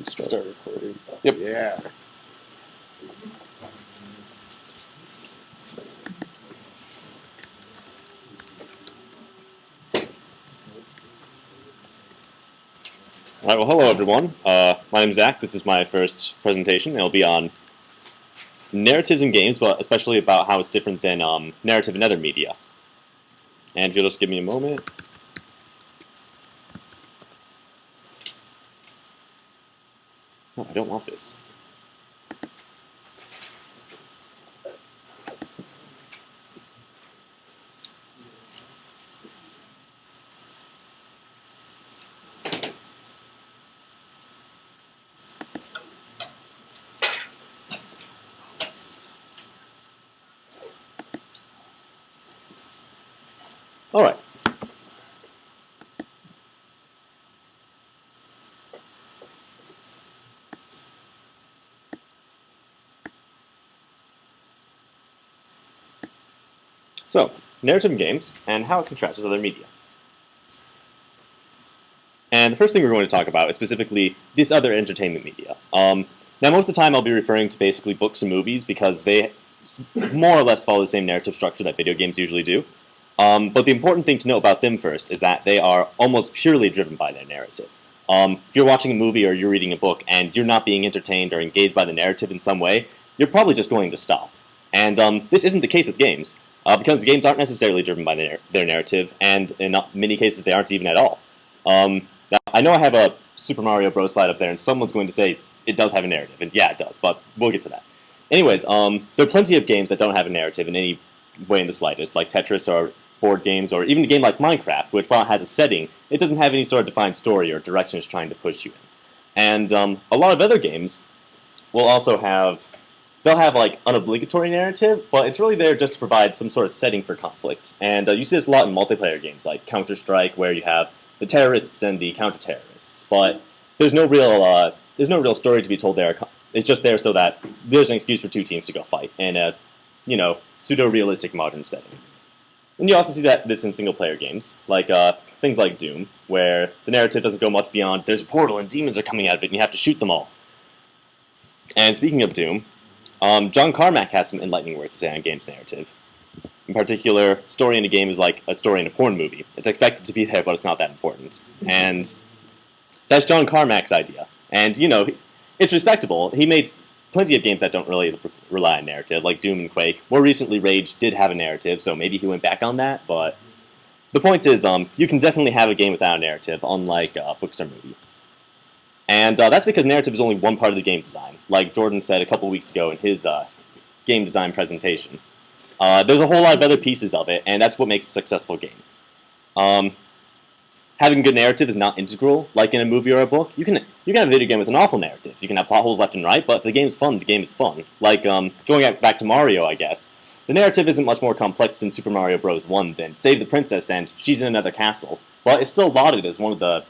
Start recording. Yep. Yeah. All right, well, hello, everyone. My name's Zach. This is my first presentation. It'll be on narratives in games, but especially about how it's different than narrative in other media. And if you'll just give me a moment. No, I don't want this. All right. So, narrative in games and how it contrasts with other media. And the first thing we're going to talk about is specifically this other entertainment media. Now, most of the time I'll be referring to basically books and movies because they more or less follow the same narrative structure that video games usually do. But the important thing to know about them first is that they are almost purely driven by their narrative. If you're watching a movie or you're reading a book and you're not being entertained or engaged by the narrative in some way, you're probably just going to stop. And this isn't the case with games, because games aren't necessarily driven by their narrative, and in many cases they aren't even at all. Now, I know I have a Super Mario Bros. Slide up there, and someone's going to say it does have a narrative, and yeah, it does, but we'll get to that. Anyways, there are plenty of games that don't have a narrative in any way in the slightest, like Tetris or board games, or even a game like Minecraft, which while it has a setting, it doesn't have any sort of defined story or direction it's trying to push you in. And a lot of other games will also have, they'll have like an obligatory narrative, but it's really there just to provide some sort of setting for conflict. And you see this a lot in multiplayer games like Counter-Strike, where you have the terrorists and the counter-terrorists, but there's no real story to be told there. It's just there so that there's an excuse for two teams to go fight in a, pseudo-realistic modern setting. And you also see this in single-player games, like things like Doom, where the narrative doesn't go much beyond there's a portal and demons are coming out of it and you have to shoot them all. And speaking of Doom, John Carmack has some enlightening words to say on games narrative. In particular, story in a game is like a story in a porn movie. It's expected to be there, but it's not that important. And that's John Carmack's idea. And, it's respectable. He made plenty of games that don't really rely on narrative, like Doom and Quake. More recently, Rage did have a narrative, so maybe he went back on that, but the point is, you can definitely have a game without a narrative, unlike books or movie. And that's because narrative is only one part of the game design, like Jordan said a couple weeks ago in his game design presentation. There's a whole lot of other pieces of it, and that's what makes a successful game. Having a good narrative is not integral, like in a movie or a book. You can have a video game with an awful narrative. You can have plot holes left and right, but if the game's fun, the game is fun. Like, going back to Mario, I guess. The narrative isn't much more complex in Super Mario Bros. 1 than save the princess and she's in another castle. But it's still lauded as one of the,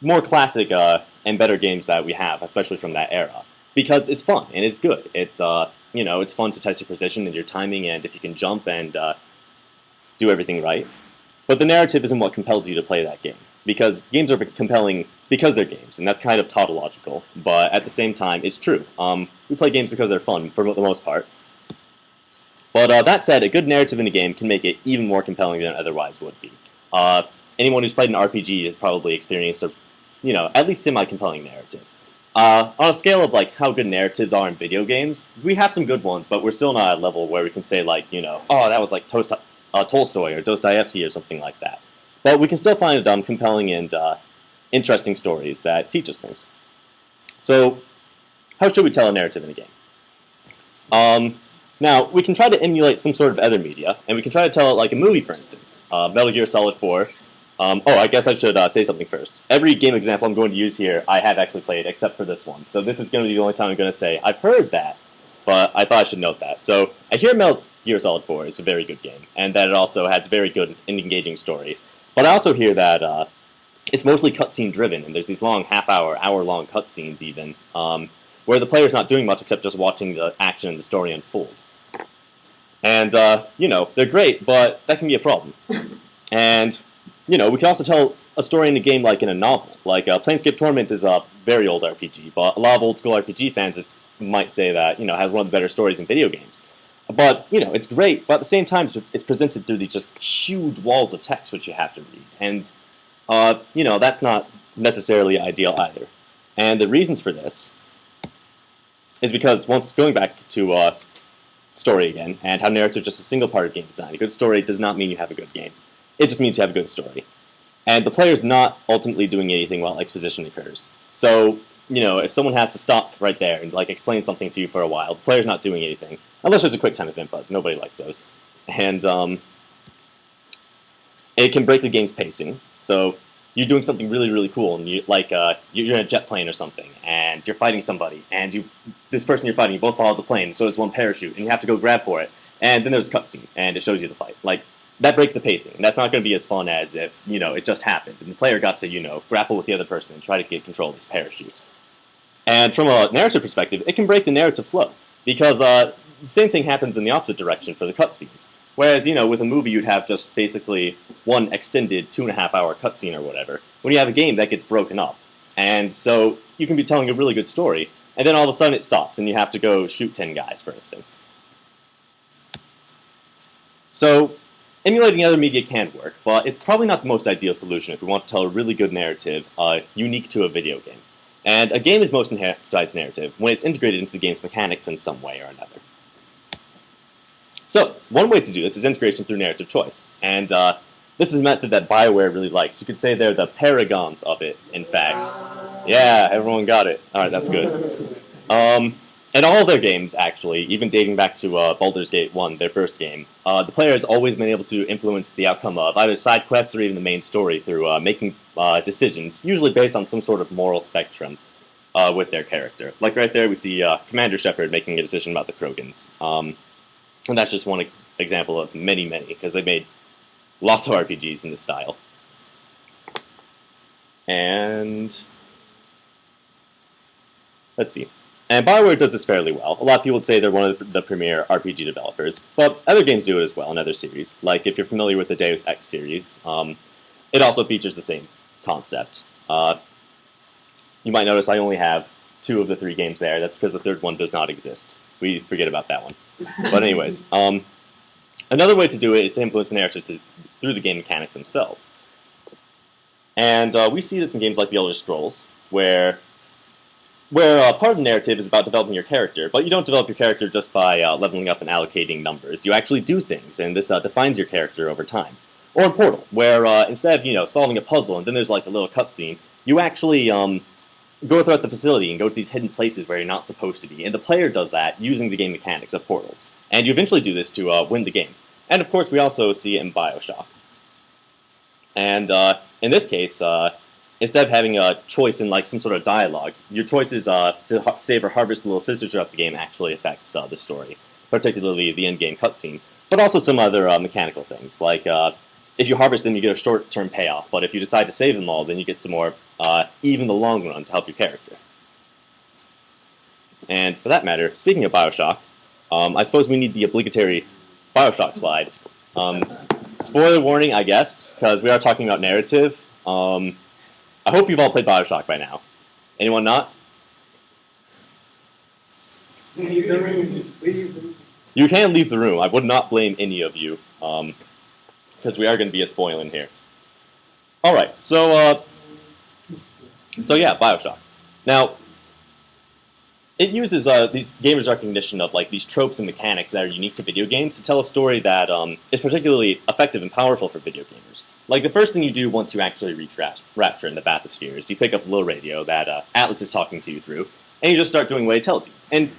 more classic and better games that we have, especially from that era. Because it's fun, and it's good. It's fun to test your precision and your timing, and if you can jump and do everything right. But the narrative isn't what compels you to play that game. Because games are compelling because they're games, and that's kind of tautological. But at the same time, it's true. We play games because they're fun, for the most part. But that said, a good narrative in a game can make it even more compelling than it otherwise would be. Anyone who's played an RPG has probably experienced a, at least semi-compelling narrative. On a scale of like how good narratives are in video games, we have some good ones, but we're still not at a level where we can say like, oh, that was like Tolstoy or Dostoevsky or something like that. But we can still find compelling and interesting stories that teach us things. So, how should we tell a narrative in a game? Now, we can try to emulate some sort of other media, and we can try to tell it like a movie, for instance. Metal Gear Solid 4. I guess I should say something first. Every game example I'm going to use here, I have actually played, except for this one. So this is going to be the only time I'm going to say, I've heard that, but I thought I should note that. So, I hear Metal Gear Solid 4 is a very good game, and that it also has a very good and engaging story. But I also hear that it's mostly cutscene driven, and there's these long hour-long cutscenes even, where the player's not doing much except just watching the action and the story unfold. And, they're great, but that can be a problem. And, we can also tell a story in a game like in a novel. Like Planescape Torment is a very old RPG, but a lot of old school RPG fans just might say that has one of the better stories in video games. But it's great. But at the same time, it's presented through these just huge walls of text which you have to read, and that's not necessarily ideal either. And the reasons for this is because, once going back to story again, and how narrative is just a single part of game design. A good story does not mean you have a good game. It just means you have a good story. And the player's not ultimately doing anything while exposition occurs. So, if someone has to stop right there and explain something to you for a while, the player's not doing anything. Unless there's a quick time event, but nobody likes those. And it can break the game's pacing. So you're doing something really, really cool, and you're in a jet plane or something, and you're fighting somebody, and this person you're fighting, you both follow the plane, so it's one parachute, and you have to go grab for it, and then there's a cutscene, and it shows you the fight. That breaks the pacing, and that's not going to be as fun as if, it just happened, and the player got to, grapple with the other person and try to get control of this parachute. And from a narrative perspective, it can break the narrative flow, because the same thing happens in the opposite direction for the cutscenes. Whereas, with a movie, you'd have just basically one extended 2.5-hour cutscene or whatever. When you have a game, that gets broken up. And so you can be telling a really good story, and then all of a sudden it stops, and you have to go shoot 10 guys, for instance. So emulating other media can work, but it's probably not the most ideal solution if we want to tell a really good narrative unique to a video game. And a game is most emphasized narrative when it's integrated into the game's mechanics in some way or another. So, one way to do this is integration through narrative choice, and this is a method that BioWare really likes. You could say they're the paragons of it, in fact. Yeah, everyone got it. Alright, that's good. In all of their games, actually, even dating back to Baldur's Gate 1, their first game, the player has always been able to influence the outcome of either side quests or even the main story through making decisions, usually based on some sort of moral spectrum with their character. Like right there, we see Commander Shepard making a decision about the Krogans. And that's just one example of many, because they've made lots of RPGs in this style. And let's see. And BioWare does this fairly well. A lot of people would say they're one of the premier RPG developers, but other games do it as well in other series. Like if you're familiar with the Deus Ex series, it also features the same concept. You might notice I only have 2 of the 3 games there. That's because the third one does not exist. We forget about that one. But anyways, another way to do it is to influence the narratives through the game mechanics themselves. And we see this in games like The Elder Scrolls, where part of the narrative is about developing your character, but you don't develop your character just by leveling up and allocating numbers. You actually do things, and this defines your character over time. Or in Portal, where instead of solving a puzzle and then there's a little cutscene, you actually go throughout the facility and go to these hidden places where you're not supposed to be, and the player does that using the game mechanics of portals. And you eventually do this to win the game. And of course, we also see it in Bioshock. And in this case, instead of having a choice in some sort of dialogue, your choices to save or harvest little sisters throughout the game actually affects the story, particularly the end-game cutscene, but also some other mechanical things, like if you harvest them, you get a short-term payoff, but if you decide to save them all, then you get some more, even in the long run, to help your character. And for that matter, speaking of Bioshock, I suppose we need the obligatory Bioshock slide. Spoiler warning, I guess, because we are talking about narrative. I hope you've all played Bioshock by now. Anyone not? Leave the room. Leave the room. You can leave the room. I would not blame any of you, because we are going to be a spoiling here. Alright, so yeah, Bioshock. Now, it uses these gamers' recognition of these tropes and mechanics that are unique to video games to tell a story that is particularly effective and powerful for video gamers. Like the first thing you do once you actually reach Rapture in the bathysphere is you pick up a little radio that Atlas is talking to you through, and you just start doing what it tells you. And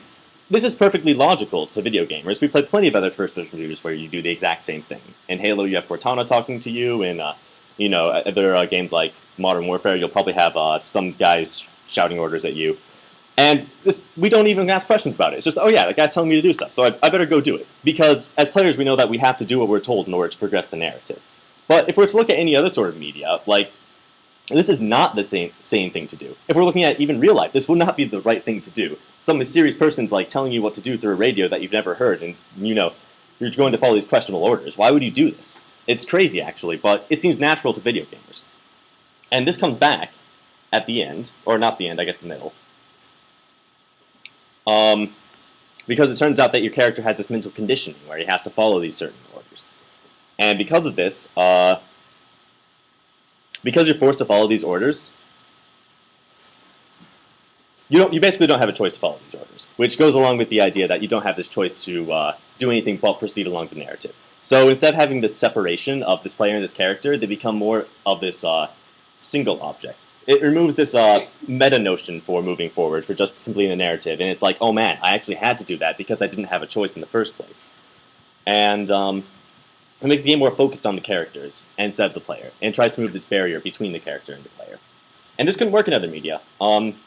this is perfectly logical to video gamers. We played plenty of other first-person shooters where you do the exact same thing. In Halo, you have Cortana talking to you, and other games like Modern Warfare, you'll probably have some guys shouting orders at you. And we don't even ask questions about it. It's just, oh yeah, the guy's telling me to do stuff, so I better go do it. Because as players, we know that we have to do what we're told in order to progress the narrative. But if we're to look at any other sort of media, this is not the same thing to do. If we're looking at even real life, this would not be the right thing to do. Some mysterious person's telling you what to do through a radio that you've never heard, and you're going to follow these questionable orders. Why would you do this? It's crazy, actually, but it seems natural to video gamers. And this comes back at the end, or not the end, I guess the middle. Because it turns out that your character has this mental conditioning where he has to follow these certain orders. And because of this, because you're forced to follow these orders, you basically don't have a choice to follow these orders, which goes along with the idea that you don't have this choice to do anything but proceed along the narrative. So instead of having this separation of this player and this character, they become more of this single object. It removes this meta notion for moving forward, for just completing the narrative, and it's like, oh man, I actually had to do that because I didn't have a choice in the first place. And it makes the game more focused on the characters instead of the player, and tries to move this barrier between the character and the player. And this couldn't work in other media,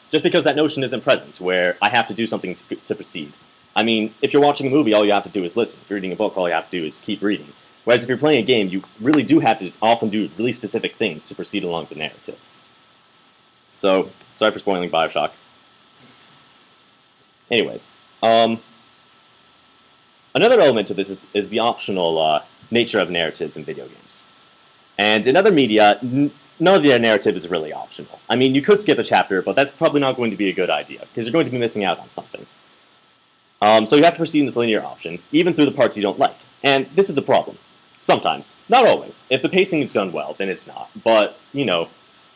just because that notion isn't present, where I have to do something to proceed. I mean, if you're watching a movie, all you have to do is listen. If you're reading a book, all you have to do is keep reading. Whereas if you're playing a game, you really do have to often do really specific things to proceed along the narrative. So, sorry for spoiling Bioshock. Anyways, another element to this is the optional nature of narratives in video games. And in other media, none of the narrative is really optional. I mean, you could skip a chapter, but that's probably not going to be a good idea, because you're going to be missing out on something. So you have to proceed in this linear option, even through the parts you don't like. And this is a problem. Sometimes. Not always. If the pacing is done well, then it's not. But, you know,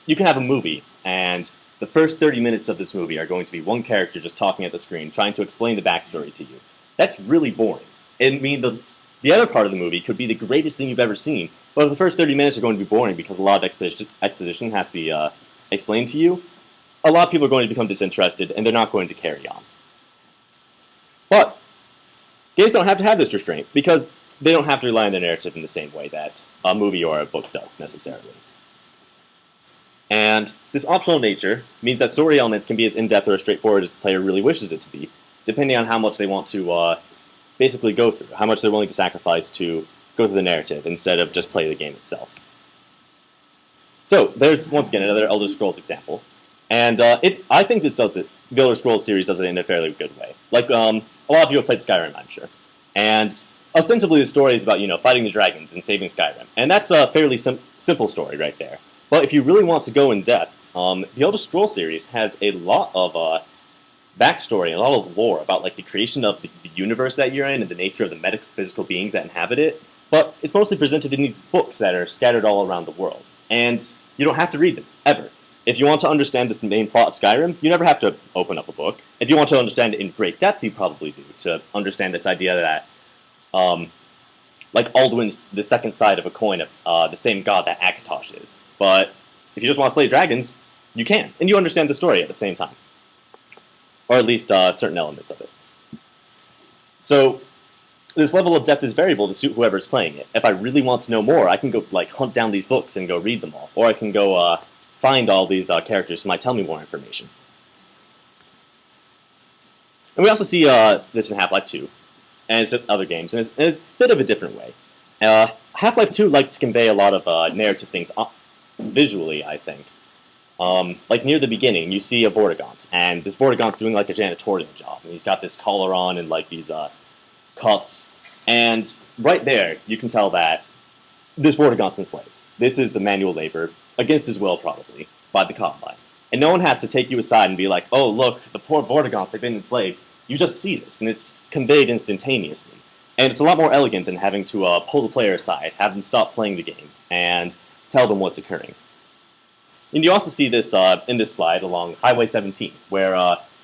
you can have a movie, and the first 30 minutes of this movie are going to be one character just talking at the screen, trying to explain the backstory to you. That's really boring. I mean, the other part of the movie could be the greatest thing you've ever seen, but if the first 30 minutes are going to be boring because a lot of exposition has to be explained to you, a lot of people are going to become disinterested, and they're not going to carry on. But games don't have to have this restraint, because they don't have to rely on the narrative in the same way that a movie or a book does, necessarily. And this optional nature means that story elements can be as in-depth or as straightforward as the player really wishes it to be, depending on how much they want to basically go through, how much they're willing to sacrifice to go through the narrative instead of just play the game itself. So there's, once again, another Elder Scrolls example. And I think this does it. The Elder Scrolls series does it in a fairly good way. Like, a lot of you have played Skyrim, I'm sure. And ostensibly the story is about, you know, fighting the dragons and saving Skyrim. And that's a fairly simple story right there. But if you really want to go in depth, the Elder Scrolls series has a lot of backstory and a lot of lore about like the creation of the universe that you're in and the nature of the metaphysical beings that inhabit it. But it's mostly presented in these books that are scattered all around the world. And you don't have to read them, ever. If you want to understand this main plot of Skyrim, you never have to open up a book. If you want to understand it in great depth, you probably do, to understand this idea that, like Alduin's the second side of a coin of the same god that Akatosh is. But if you just want to slay dragons, you can, and you understand the story at the same time. Or at least certain elements of it. So this level of depth is variable to suit whoever's playing it. If I really want to know more, I can go like hunt down these books and go read them all. Or I can go find all these characters who might tell me more information. And we also see this in Half-Life 2, and it's in other games, and it's in a bit of a different way. Half-Life 2 likes to convey a lot of narrative things visually, I think. Like near the beginning, you see a Vortigaunt, and this Vortigaunt's doing like a janitorial job, and he's got this collar on and like these cuffs, and right there you can tell that this Vortigaunt's enslaved. This is a manual labor, against his will probably, by the Combine. And no one has to take you aside and be like, oh look, the poor Vortigaunts have been enslaved. You just see this, and it's conveyed instantaneously. And it's a lot more elegant than having to pull the player aside, have them stop playing the game, and tell them what's occurring. And you also see this in this slide along Highway 17, where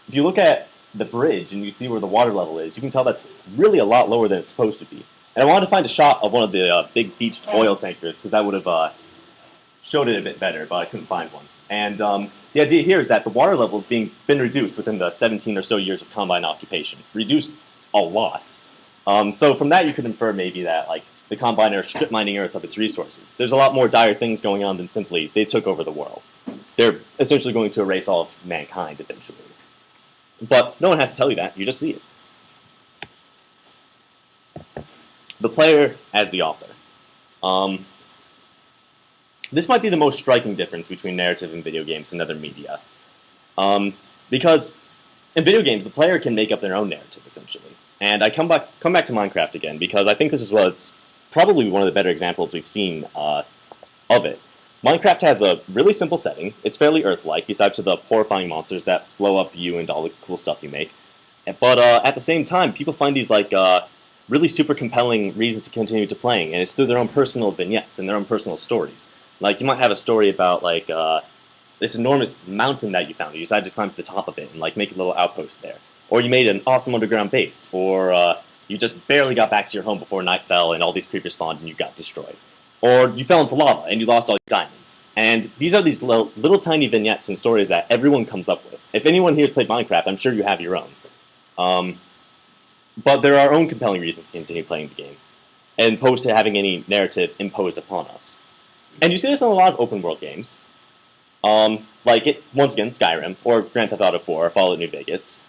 if you look at the bridge and you see where the water level is, you can tell that's really a lot lower than it's supposed to be. And I wanted to find a shot of one of the big beached oil tankers, because that would have showed it a bit better, but I couldn't find one. And the idea here is that the water level has been reduced within the 17 or so years of Combine occupation. Reduced a lot. So from that you could infer maybe that like the Combine are strip mining Earth of its resources. There's a lot more dire things going on than simply they took over the world. They're essentially going to erase all of mankind eventually. But no one has to tell you that, you just see it. The player as the author. This might be the most striking difference between narrative in video games and other media. Because in video games, the player can make up their own narrative, essentially. And I come back to Minecraft again, because I think this was probably one of the better examples we've seen of it. Minecraft has a really simple setting. It's fairly Earth-like, besides the horrifying monsters that blow up you and all the cool stuff you make. But at the same time, people find these really super compelling reasons to continue to playing, and it's through their own personal vignettes and their own personal stories. Like you might have a story about this enormous mountain that you found. You decided to climb to the top of it and make a little outpost there, or you made an awesome underground base, or you just barely got back to your home before night fell and all these creepers spawned and you got destroyed. Or you fell into lava and you lost all your diamonds. And these are these little tiny vignettes and stories that everyone comes up with. If anyone here has played Minecraft, I'm sure you have your own. But there are our own compelling reasons to continue playing the game, as opposed to having any narrative imposed upon us. And you see this in a lot of open world games. Once again, Skyrim, or Grand Theft Auto 4, or Fallout New Vegas.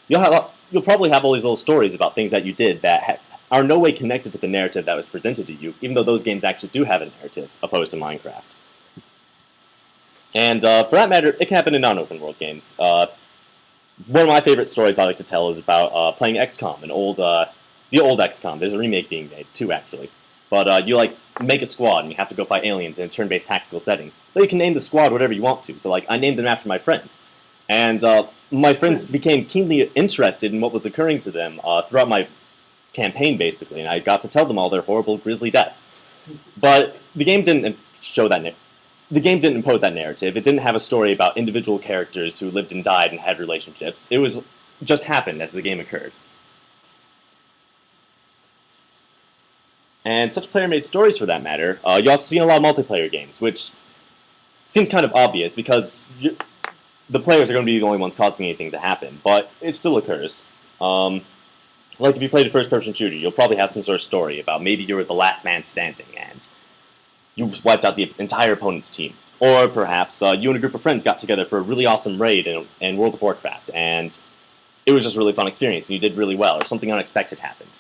You'll probably have all these little stories about things that you did that are no way connected to the narrative that was presented to you, even though those games actually do have a narrative, opposed to Minecraft. And for that matter, it can happen in non-open world games. One of my favorite stories I like to tell is about playing XCOM, the old XCOM. There's a remake being made, too, actually. But you make a squad, and you have to go fight aliens in a turn-based tactical setting. But you can name the squad whatever you want to. So I named them after my friends. And my friends became keenly interested in what was occurring to them throughout my campaign, basically, and I got to tell them all their horrible, grisly deaths. But the game didn't show that. The game didn't impose that narrative. It didn't have a story about individual characters who lived and died and had relationships. It was just happened as the game occurred. And such player-made stories, for that matter, you also see in a lot of multiplayer games, which seems kind of obvious because the players are going to be the only ones causing anything to happen, but it still occurs. Like if you played a first-person shooter, you'll probably have some sort of story about maybe you were the last man standing and you wiped out the entire opponent's team. Or perhaps you and a group of friends got together for a really awesome raid in World of Warcraft, and it was just a really fun experience, and you did really well, or something unexpected happened.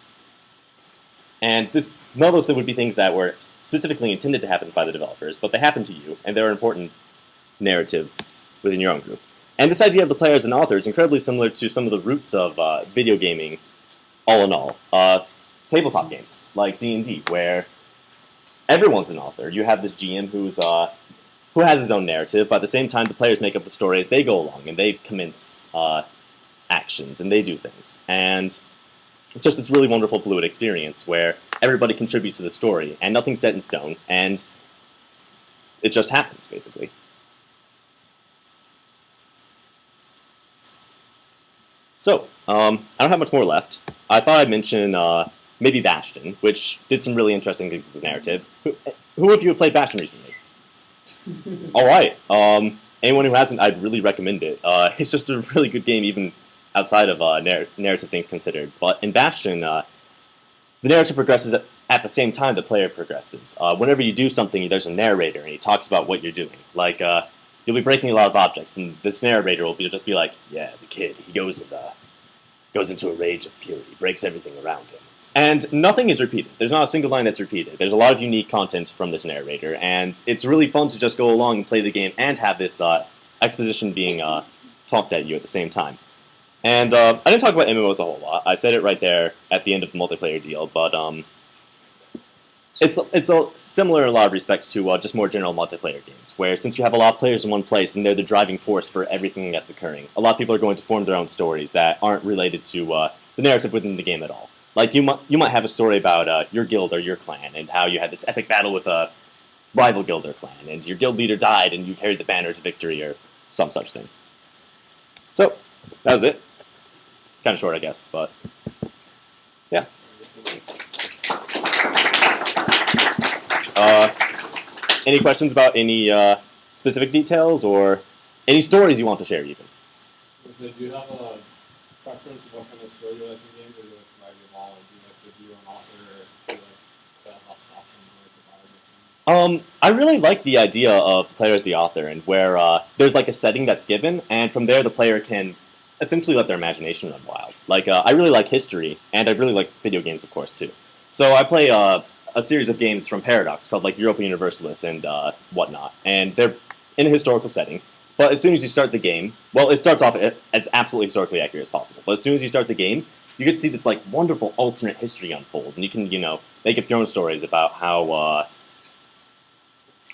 And none of those would be things that were specifically intended to happen by the developers, but they happened to you, and they're an important narrative within your own group. And this idea of the player as an author is incredibly similar to some of the roots of video gaming, all in all. Tabletop games, like D&D, where everyone's an author. You have this GM who has his own narrative, but at the same time the players make up the story as they go along, and they commence actions, and they do things. And it's just this really wonderful fluid experience where everybody contributes to the story, and nothing's set in stone, and it just happens, basically. So, I don't have much more left. I thought I'd mention maybe Bastion, which did some really interesting things with the narrative. Who of you have played Bastion recently? Alright, anyone who hasn't, I'd really recommend it. It's just a really good game, even outside of narrative things considered. But in Bastion, the narrative progresses at the same time the player progresses. Whenever you do something, there's a narrator, and he talks about what you're doing. You'll be breaking a lot of objects, and this narrator will just be like, yeah, the kid, he goes into a rage of fury, breaks everything around him. And nothing is repeated. There's not a single line that's repeated. There's a lot of unique content from this narrator, and it's really fun to just go along and play the game and have this exposition being talked at you at the same time. And I didn't talk about MMOs a whole lot. I said it right there at the end of the multiplayer deal, but it's similar in a lot of respects to just more general multiplayer games, where since you have a lot of players in one place and they're the driving force for everything that's occurring, a lot of people are going to form their own stories that aren't related to the narrative within the game at all. Like you might have a story about your guild or your clan and how you had this epic battle with a rival guild or clan, and your guild leader died and you carried the banner to victory or some such thing. So, that was it. Kind of short, I guess, but yeah. Any questions about any specific details or any stories you want to share, even? So do you have a preference of what kind of story you like in games, or do you like to evolve? Do you like to be your own author, or do you like to have lots of options, or like to buy? I really like the idea of the player as the author, and where there's like a setting that's given, and from there the player can essentially let their imagination run wild. I really like history, and I really like video games, of course, too. So I play a series of games from Paradox called Europa Universalis and whatnot, and they're in a historical setting. But as soon as you start the game, well, it starts off as absolutely historically accurate as possible. But as soon as you start the game, you get to see this wonderful alternate history unfold, and you can make up your own stories about how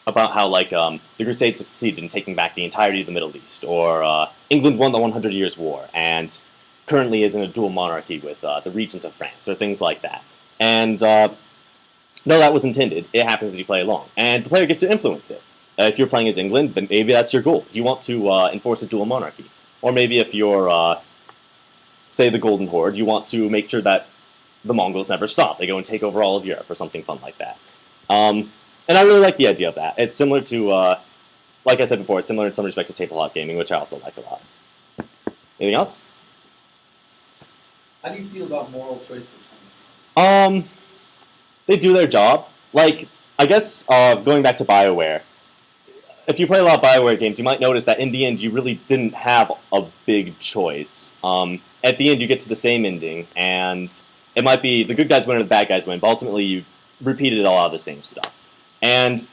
about how like the Crusades succeeded in taking back the entirety of the Middle East, or England won the 100 Years' War, and currently is in a dual monarchy with the Regent of France, or things like that. And no, that was intended. It happens as you play along, and the player gets to influence it. If you're playing as England, then maybe that's your goal. You want to enforce a dual monarchy, or maybe if you're say the Golden Horde, you want to make sure that the Mongols never stop. They go and take over all of Europe, or something fun like that. And I really like the idea of that. It's similar to, like I said before, it's similar in some respect to tabletop gaming, which I also like a lot. Anything else? How do you feel about moral choices? They do their job. Like, I guess going back to BioWare, if you play a lot of BioWare games, you might notice that in the end, you really didn't have a big choice. At the end, you get to the same ending, and it might be the good guys win or the bad guys win, but ultimately you repeated a lot of the same stuff. And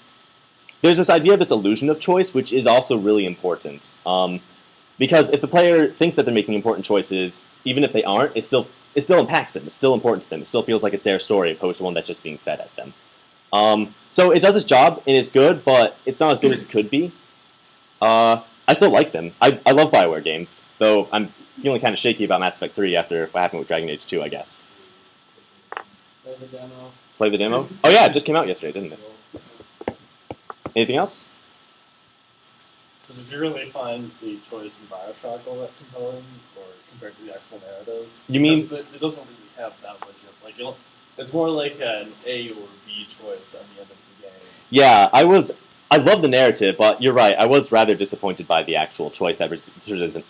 there's this idea of this illusion of choice, which is also really important. Because if the player thinks that they're making important choices, even if they aren't, it still impacts them. It's still important to them. It still feels like it's their story, opposed to one that's just being fed at them. So it does its job, and it's good, but it's not as good as it could be. I still like them. I love BioWare games, though I'm feeling kind of shaky about Mass Effect 3 after what happened with Dragon Age 2, I guess. Play the demo. Play the demo? Oh yeah, it just came out yesterday, didn't it? Anything else? So did you really find the choice in Bioshock all that compelling, or compared to the actual narrative? You mean it doesn't really have that much of it's more like an A or B choice at the end of the game. Yeah, I love the narrative, but you're right. I was rather disappointed by the actual choice that was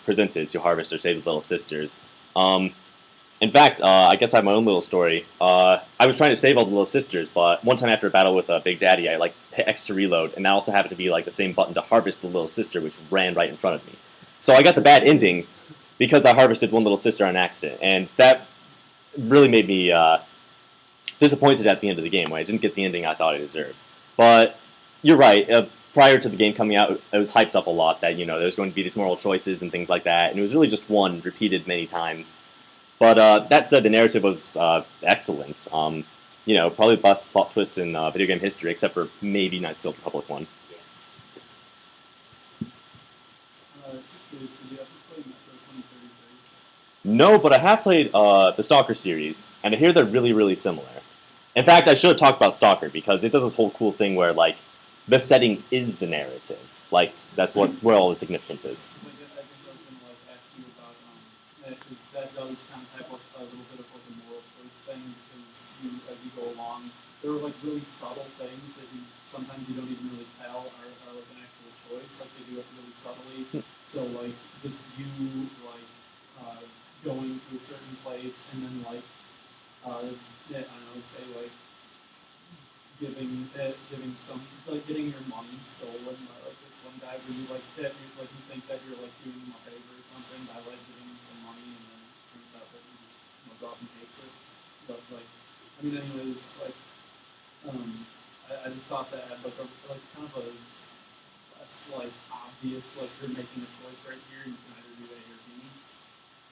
presented to harvest or save the little sisters. In fact, I guess I have my own little story. I was trying to save all the little sisters, but one time after a battle with Big Daddy, I hit X to reload, and that also happened to be the same button to harvest the little sister, which ran right in front of me. So I got the bad ending because I harvested one little sister on accident, and that really made me disappointed at the end of the game when I didn't get the ending I thought I deserved. But you're right. Prior to the game coming out, it was hyped up a lot that there's going to be these moral choices and things like that, and it was really just one repeated many times. But that said, the narrative was excellent. Probably the best plot twist in video game history, except for maybe Knights of the Old Republic 1. No, but I have played the Stalker series, and I hear they're really, really similar. In fact, I should have talked about Stalker, because it does this whole cool thing where, the setting is the narrative. That's where all the significance is. I guess I was going to ask you about that, because that does kind of have a little bit of a moral choice thing, because as you go along, there are really subtle things that sometimes you don't even really tell are an actual choice. They do it really subtly. So just you going to a certain place and then I don't know, say giving getting your money stolen by this one guy where you you think that you're doing him a favor or something by giving him some money, and then it turns out that he just runs off and takes it. But anyways, I just thought that had kind of a less obvious you're making a choice right here, and you can either do A or B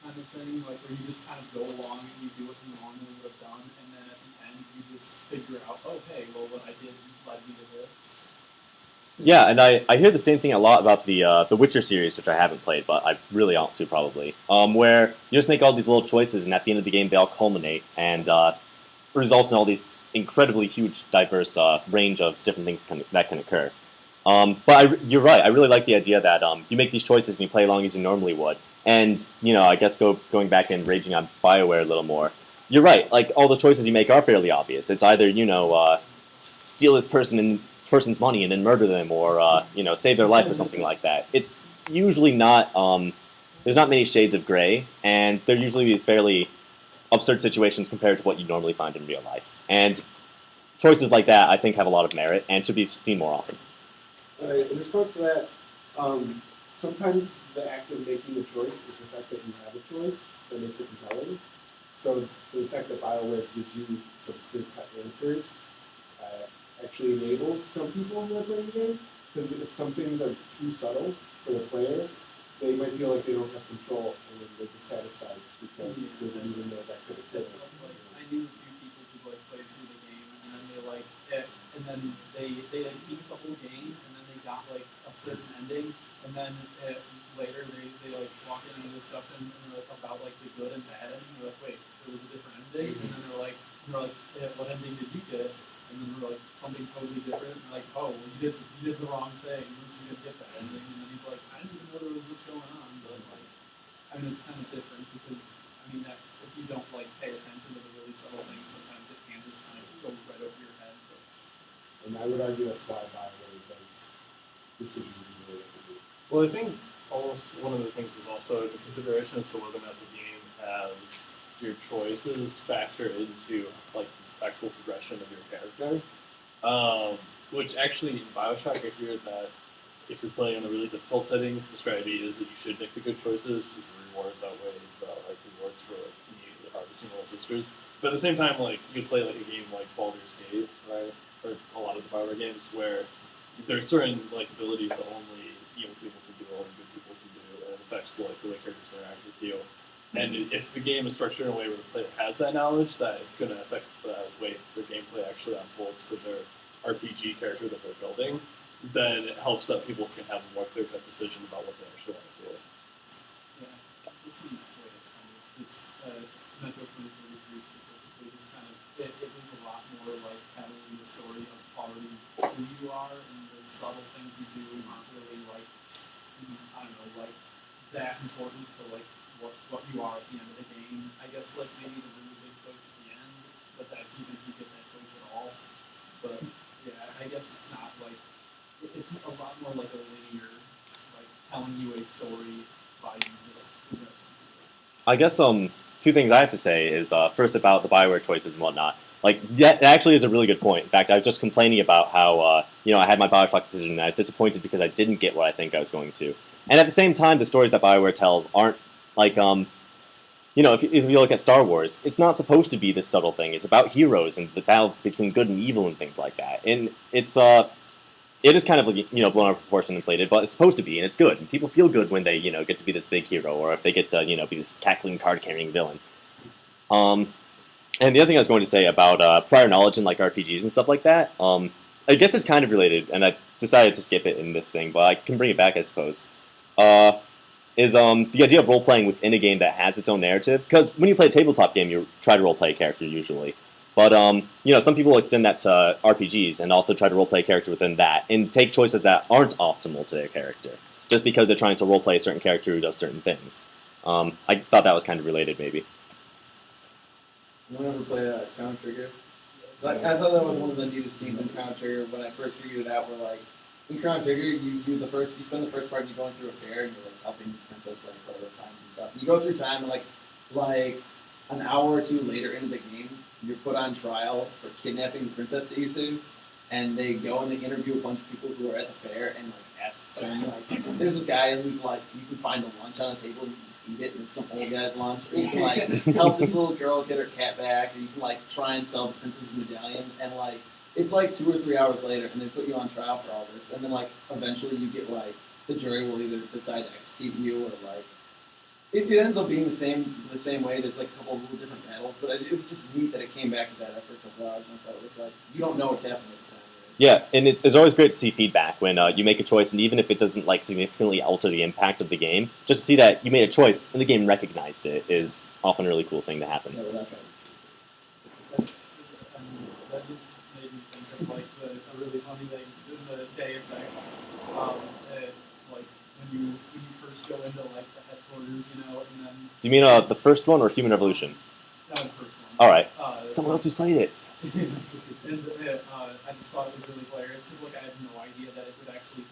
kind of thing, where you just kind of go along and you do what you normally would have done, and then at the end you just figure out, oh hey, well what I did led me to this. Yeah, and I hear the same thing a lot about the Witcher series, which I haven't played, but I really ought to probably. Where you just make all these little choices, and at the end of the game they all culminate, and results in all these incredibly huge, diverse range of different things that can occur. But you're right. I really like the idea that you make these choices and you play along as you normally would. And I guess going back and raging on BioWare a little more. You're right. All the choices you make are fairly obvious. It's either steal this person's money and then murder them, or save their life or something like that. It's usually not. There's not many shades of gray, and they're usually these fairly absurd situations compared to what you normally find in real life. And choices like that, I think, have a lot of merit and should be seen more often. In response to that, sometimes the act of making a choice is the fact that you have a choice that makes it compelling. So the fact that BioWare gives you some clear-cut answers actually enables some people who are playing the game. Because if some things are too subtle for the player, they might feel like they don't have control, and then they're dissatisfied because they didn't even know that could have happened. I knew a few people who play through the game, and then they beat the whole game, then later they like walk into a discussion and they're like about like the good and bad ending. They're like, wait, there was a different ending, and then they're like, yeah, what ending did you get? And then they're like something totally different. And like, oh, well, you did the wrong thing. So you didn't get that ending. And then he's like, I didn't even know there was this going on. But like, I mean, it's kind of different because I mean that's if you don't like pay attention to the really subtle things, sometimes it can just kind of go right over your head. But And I would argue that's why BioWare does decisions the way they do. Well, I think almost one of the things is also a consideration as to whether or not the game has your choices factor into like the actual progression of your character. Which actually in Bioshock I hear that if you're playing on the really difficult settings, the strategy is that you should make the good choices because the rewards outweigh the like rewards for like immediately harvesting all sisters. But at the same time, like you could play like a game like Baldur's Gate, right? Or a lot of the Bioware games where there's certain like abilities that only evil people can do or good people can do, and it affects like the way characters interact with you. And if the game is structured in a way where the player has that knowledge, that it's going to affect the way their gameplay actually unfolds for their RPG character that they're building, then it helps that people can have a more clear-cut decision about what they actually want to do. yeah, this is that way. This Metro 2033 specifically, just kind of it was a lot more like telling the story of already who you are and the subtle things you do aren't really like I don't know like that important to like what you are at the end of the game. I guess like maybe the really big choice at the end, but that's even if you get that choice at all. But yeah, I guess it's not like it's a lot more like a linear, like telling you a story by you just progressing through it. I guess two things I have to say is first about the Bioware choices and whatnot. Like that actually is a really good point. In fact, I was just complaining about how I had my Bioshock decision and I was disappointed because I didn't get what I think I was going to. And at the same time, the stories that Bioware tells aren't like if you look at Star Wars, it's not supposed to be this subtle thing. It's about heroes and the battle between good and evil and things like that. And it is kind of like, blown out of proportion, inflated, but it's supposed to be, and it's good. And people feel good when they get to be this big hero, or if they get to be this cackling card carrying villain. And the other thing I was going to say about prior knowledge in like RPGs and stuff like that, I guess it's kind of related, and I decided to skip it in this thing, but I can bring it back, I suppose. Is the idea of role-playing within a game that has its own narrative. Because when you play a tabletop game, you try to role-play a character usually. But, some people extend that to RPGs and also try to role-play a character within that and take choices that aren't optimal to their character, just because they're trying to role-play a certain character who does certain things. I thought that was kind of related, maybe. You ever play Chrono Trigger? Like, I thought that was one of the neatest scenes in Chrono Trigger when I first figured it out. Where like in Chrono Trigger, you spend the first part you going through a fair and you're like helping this princess like whatever find some stuff. You go through time and like an hour or two later into the game, you're put on trial for kidnapping the princess that you saved, and they go and they interview a bunch of people who are at the fair and like ask them like, there's this guy who's like you can find a lunch on a table. You eat it and it's some old guy's lunch, or you can like help this little girl get her cat back, or you can like try and sell the princess medallion, and like it's like 2 or 3 hours later, and they put you on trial for all this, and then like eventually you get like the jury will either decide to execute you or like it ends up being the same way. There's like a couple of little different battles, but it was just neat that it came back to that after a couple hours, and I thought it was like you don't know what's happening at the time. Yeah, and it's always great to see feedback when you make a choice, and even if it doesn't like significantly alter the impact of the game, just to see that you made a choice and the game recognized it is often a really cool thing to happen. Yeah, That just made me think of like a really funny thing. This is the Deus Ex. Like when you first go into like the headquarters, and then. Do you mean the first one or Human Revolution? That was the first one. All right, someone else who's played it. And I just thought it was really hilarious because like I had no idea that it would actually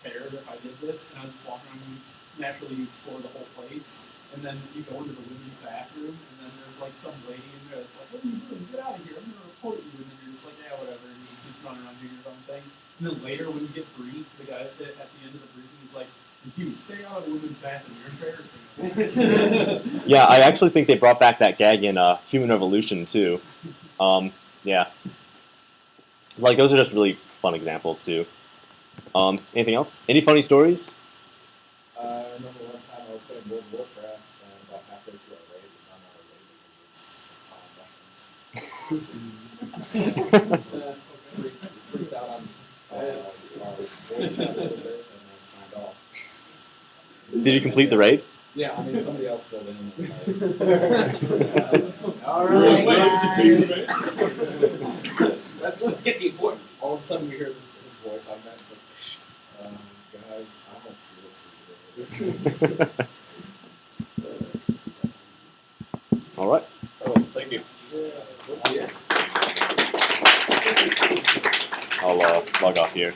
care if I did this, and I was just walking around and naturally you explore the whole place, and then you go into the women's bathroom, and then there's like some lady in there that's like, "What are you doing? Get out of here! I'm gonna report you!" And then you're just like, "Yeah, whatever," and you just keep running around doing your own thing. And then later when you get briefed, the guy at the end of the briefing is like, "You stay out of the women's bathroom. You're embarrassing us." Yeah, I actually think they brought back that gag in Human Revolution too. Yeah. Like, those are just really fun examples, too. Anything else? Any funny stories? I remember one time I was playing World of Warcraft, and about halfway through our raid, we found out our raid was mushrooms. Freaked out on our voice chat a little bit, and then signed off. Did you complete the raid? Yeah, I mean somebody else filled in. All Really right. nice to do Let's get the important. All of a sudden we hear his voice on that. It's like, guys, I don't feel too good. All right. Oh, thank you. I'll log off here.